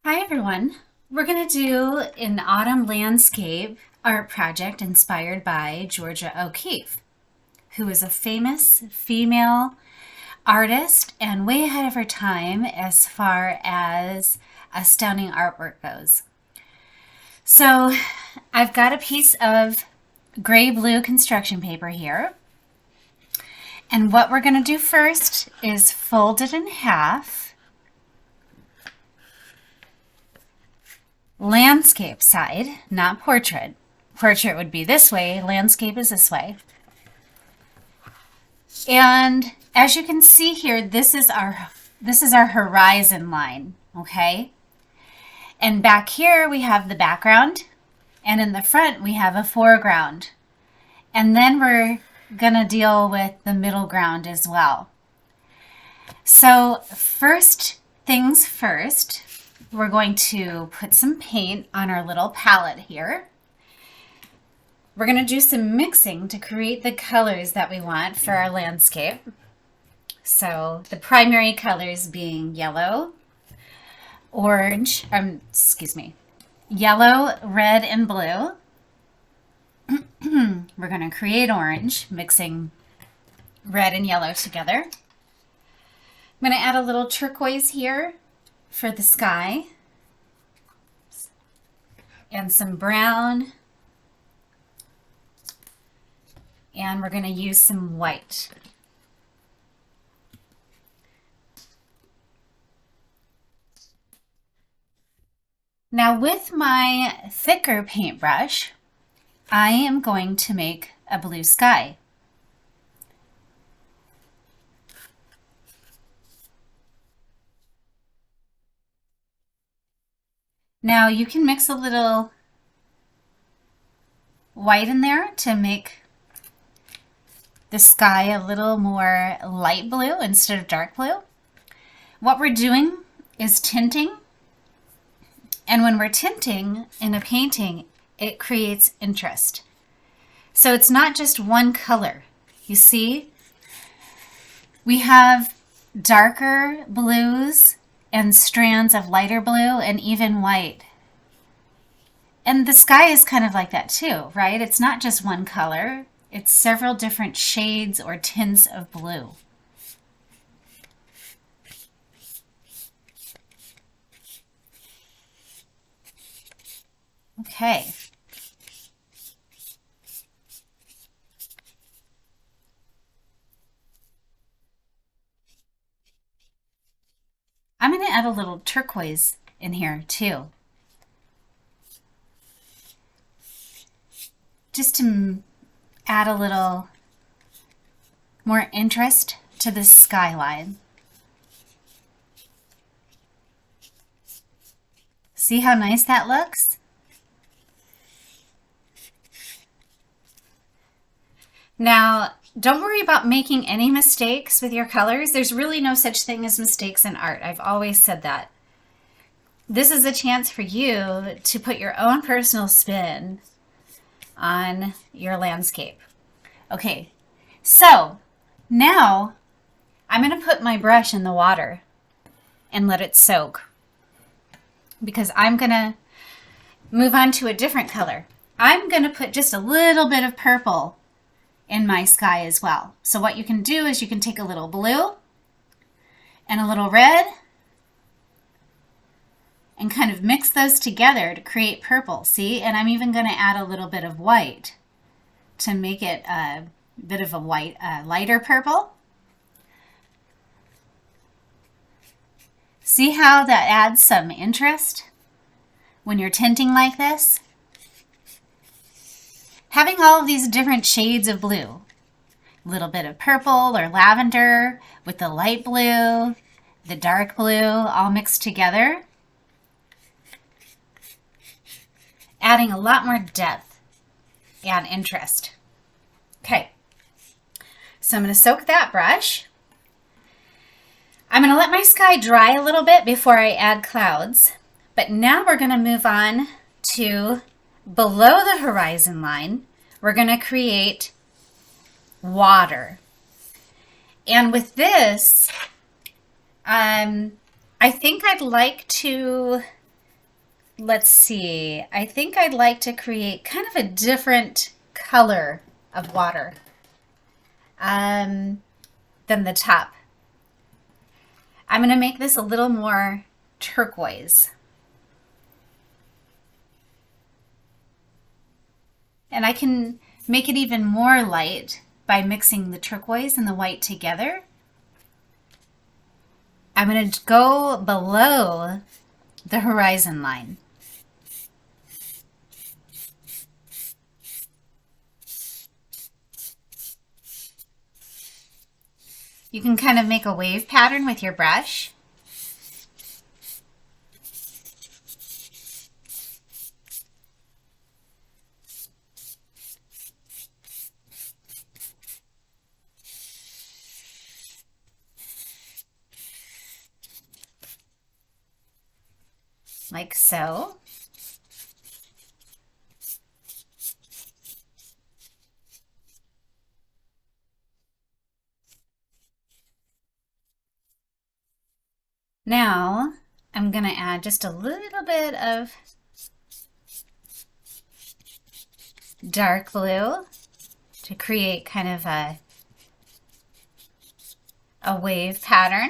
Hi everyone. We're going to do an autumn landscape art project inspired by Georgia O'Keeffe, who is a famous female artist and way ahead of her time as far as astounding artwork goes. So I've got a piece of gray blue construction paper here. And what we're going to do first is fold it in half. Landscape side, not portrait. Portrait would be this way, landscape is this way. And as you can see here, this is our horizon line, okay? And back here we have the background, and in the front we have a foreground. And then we're gonna deal with the middle ground as well. So first things first, we're going to put some paint on our little palette here. We're going to do some mixing to create the colors that we want for our landscape. So the primary colors being yellow, orange, yellow, red, and blue. We're going to create orange, mixing red and yellow together. I'm going to add a little turquoise here for the sky, and some brown, and we're going to use some white. Now with my thicker paintbrush, I am going to make a blue sky. Now you can mix a little white in there to make the sky a little more light blue instead of dark blue. What we're doing is tinting, and when we're tinting in a painting, it creates interest. So it's not just one color. You see, we have darker blues and strands of lighter blue and even white. And the sky is kind of like that too, right? It's not just one color, it's several different shades or tints of blue. Okay. I'm going to add a little turquoise in here too, just to add a little more interest to the skyline. See how nice that looks? Now, don't worry about making any mistakes with your colors. There's really no such thing as mistakes in art. I've always said that. This is a chance for you to put your own personal spin on your landscape. Okay, so now I'm going to put my brush in the water and let it soak, because I'm going to move on to a different color. I'm going to put just a little bit of purple in my sky as well. So what you can do is you can take a little blue and a little red and kind of mix those together to create purple. See? And I'm even going to add a little bit of white to make it a bit of a white, lighter purple. See how that adds some interest when you're tinting like this? Having all of these different shades of blue, a little bit of purple or lavender with the light blue, the dark blue, all mixed together, adding a lot more depth and interest. Okay, so I'm going to soak that brush. I'm going to let my sky dry a little bit before I add clouds, but now we're going to move on to below the horizon line. We're going to create water. And with this, I think I'd like to let's see. I think I'd like to create kind of a different color of water um, than the top. I'm going to make this a little more turquoise. And I can make it even more light by mixing the turquoise and the white together. I'm going to go below the horizon line. You can kind of make a wave pattern with your brush. Like so. Now I'm going to add just a little bit of dark blue to create kind of a wave pattern.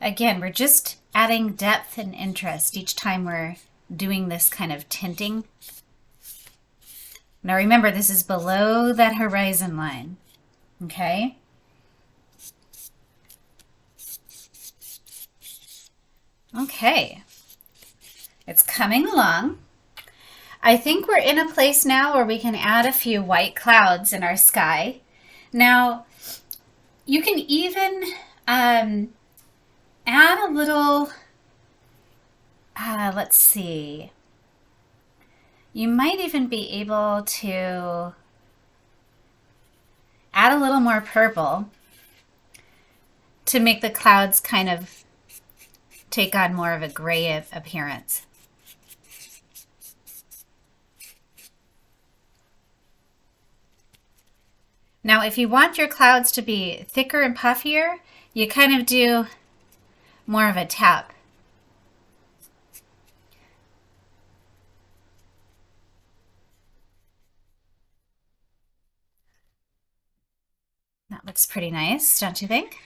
Again, we're just adding depth and interest each time we're doing this kind of tinting. Now remember, this is below that horizon line, okay? Okay, it's coming along. I think we're in a place now where we can add a few white clouds in our sky. Now, you can even add a little, let's see, you might even be able to add a little more purple to make the clouds kind of take on more of a gray appearance. Now, if you want your clouds to be thicker and puffier, you kind of do more of a tap. That looks pretty nice, don't you think?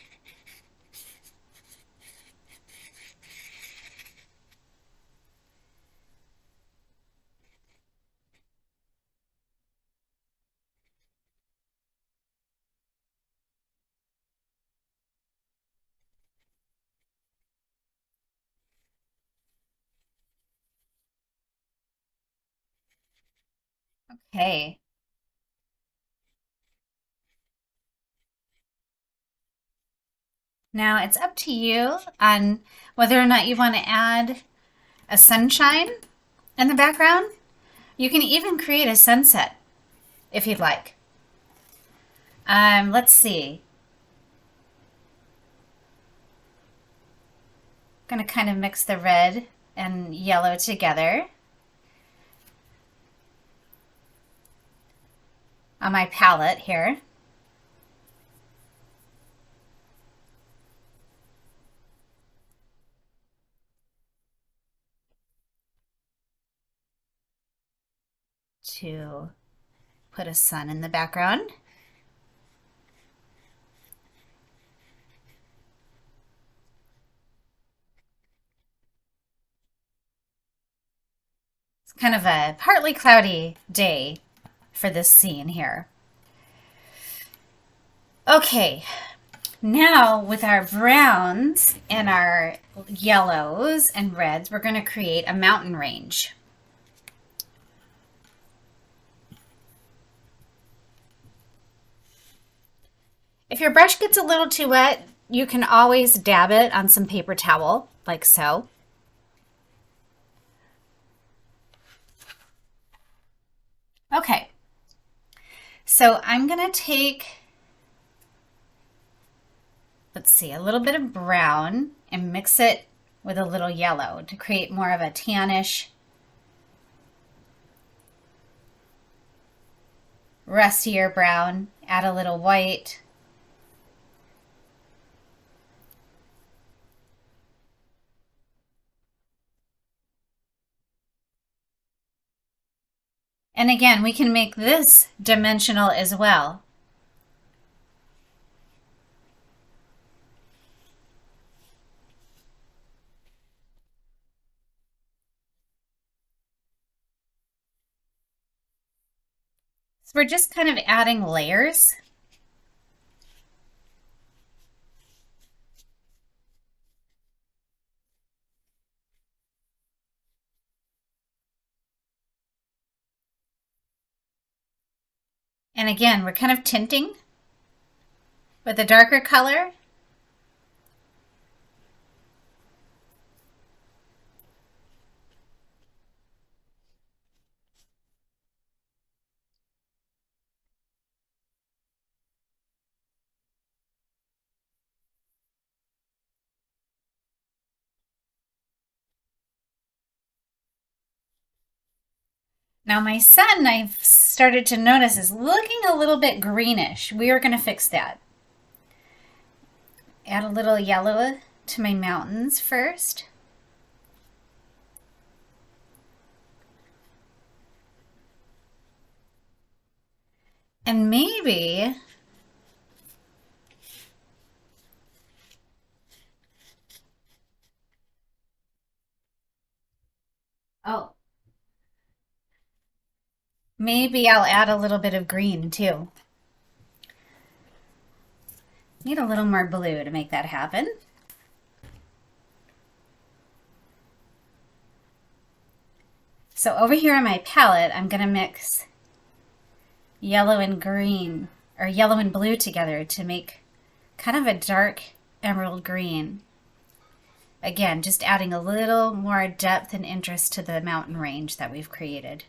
Okay. Now it's up to you on whether or not you want to add a sunshine in the background. You can even create a sunset if you'd like. Let's see. I'm going to kind of mix the red and yellow together on my palette here. To put a sun in the background. It's kind of a partly cloudy day for this scene here. Okay, now with our browns and our yellows and reds, we're going to create a mountain range. If your brush gets a little too wet, you can always dab it on some paper towel, like so. Okay, so I'm going to take, let's see, a little bit of brown and mix it with a little yellow to create more of a tannish, rustier brown. Add a little white. And again, we can make this dimensional as well. So we're just kind of adding layers. And again, we're kind of tinting with a darker color. Now my son, I've started to notice, is looking a little bit greenish. We are going to fix that. Add a little yellow to my mountains first. And maybe oh, maybe I'll add a little bit of green too. Need a little more blue to make that happen. So over here on my palette, I'm going to mix yellow and green, or yellow and blue together to make kind of a dark emerald green. Again, just adding a little more depth and interest to the mountain range that we've created.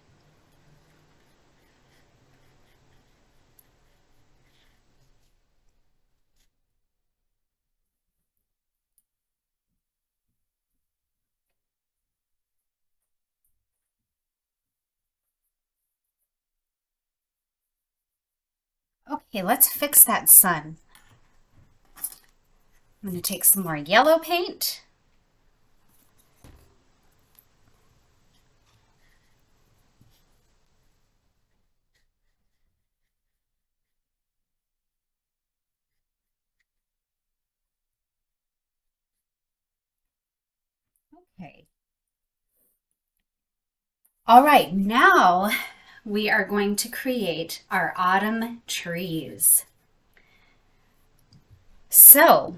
Okay, let's fix that sun. I'm going to take some more yellow paint. Okay. All right, now we are going to create our autumn trees. So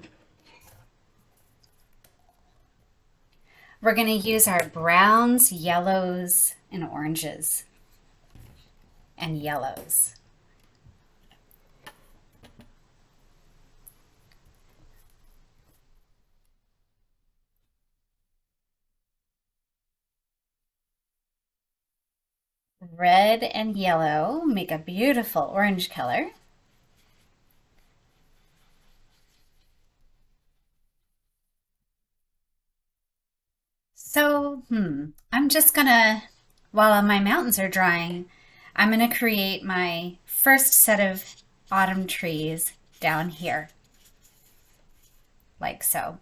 we're going to use our browns, yellows, and oranges, and yellows. Red and yellow make a beautiful orange color. So, I'm just gonna, while my mountains are drying, I'm gonna create my first set of autumn trees down here, like so.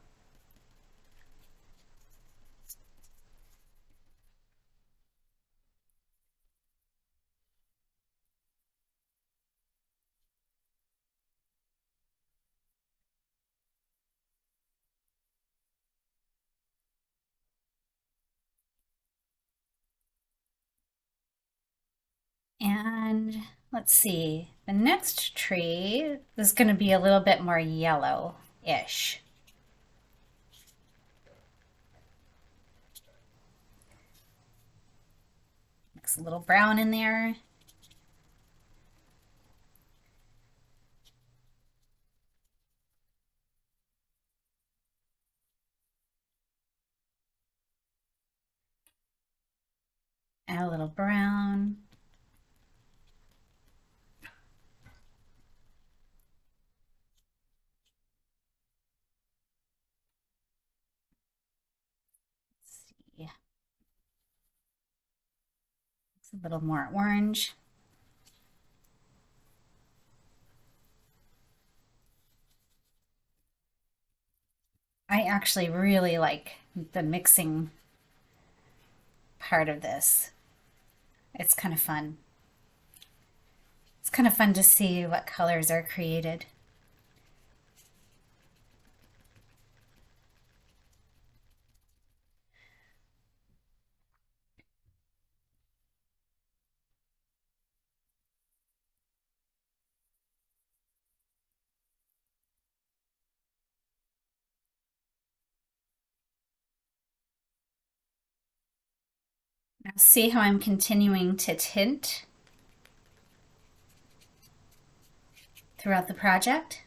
And let's see, the next tree is gonna be a little bit more yellow-ish. Mix a little brown in there. Add a little brown. Let's see. It's a little more orange. I actually really like the mixing part of this. It's kind of fun. It's kind of fun to see what colors are created. Now see how I'm continuing to tint throughout the project?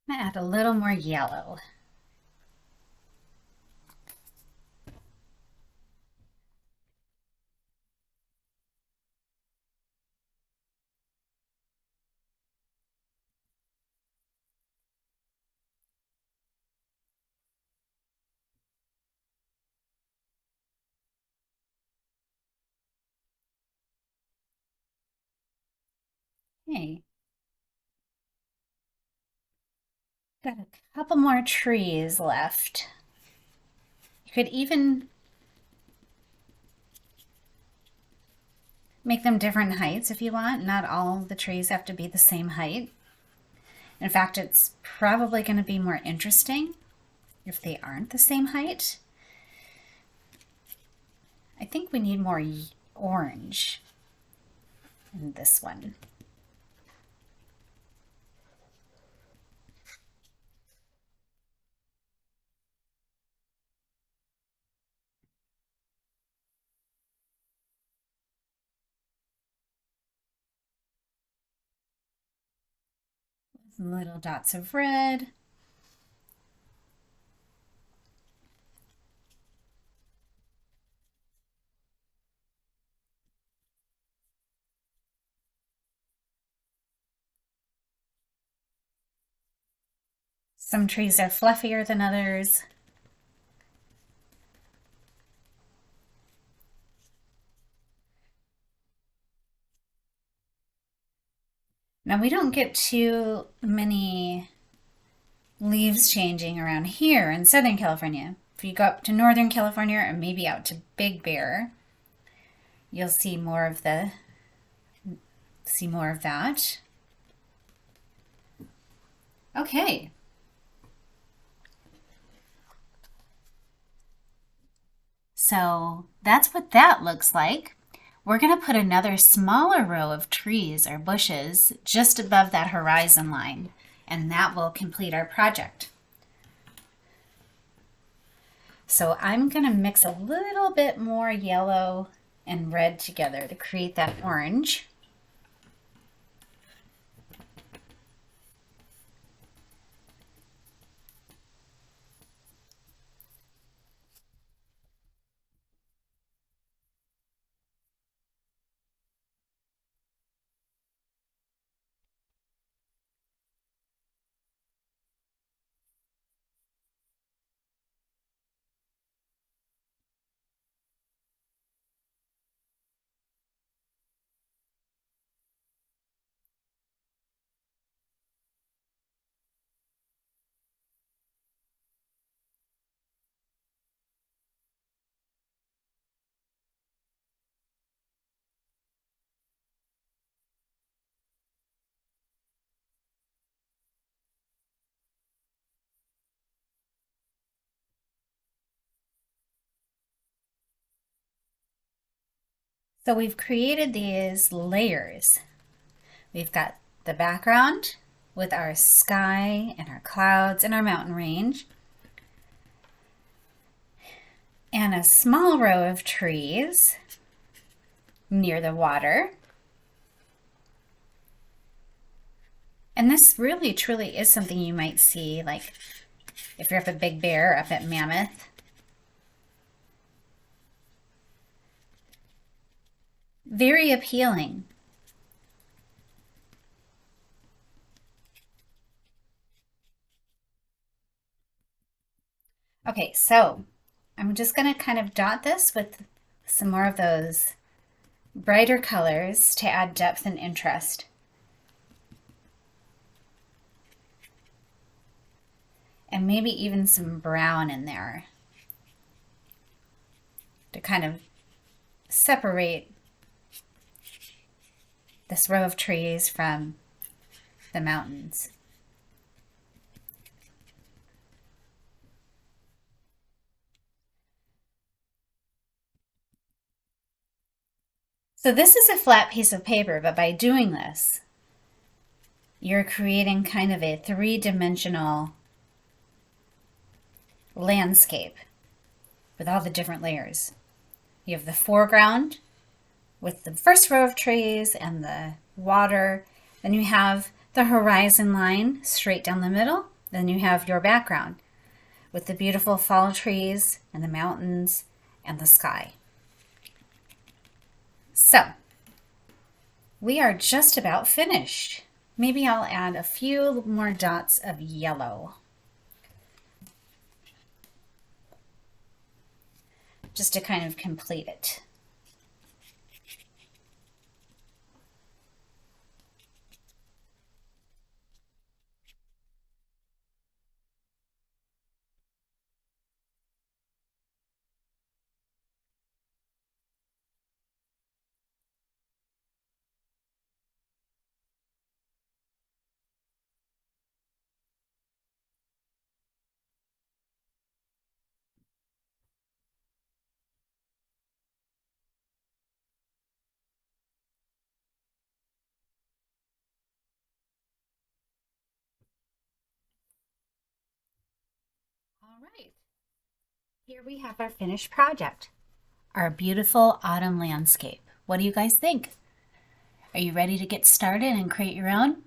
I'm gonna add a little more yellow. Hey, got a couple more trees left. You could even make them different heights if you want. Not all the trees have to be the same height. In fact, it's probably going to be more interesting if they aren't the same height. I think we need more orange in this one. Little dots of red. Some trees are fluffier than others. Now we don't get too many leaves changing around here in Southern California. If you go up to Northern California or maybe out to Big Bear, you'll see more of that. Okay. So that's what that looks like. We're going to put another smaller row of trees or bushes just above that horizon line, and that will complete our project. So I'm going to mix a little bit more yellow and red together to create that orange. So we've created these layers. We've got the background with our sky and our clouds and our mountain range, and a small row of trees near the water. And this really truly is something you might see, like if you're up at Big Bear, up at Mammoth. Very appealing. Okay, so I'm just going to kind of dot this with some more of those brighter colors to add depth and interest. And maybe even some brown in there to kind of separate this row of trees from the mountains. So this is a flat piece of paper, but by doing this, you're creating kind of a three-dimensional landscape with all the different layers. You have the foreground with the first row of trees and the water. Then you have the horizon line straight down the middle. Then you have your background with the beautiful fall trees and the mountains and the sky. So we are just about finished. Maybe I'll add a few more dots of yellow just to kind of complete it. All right, here we have our finished project, our beautiful autumn landscape. What do you guys think? Are you ready to get started and create your own?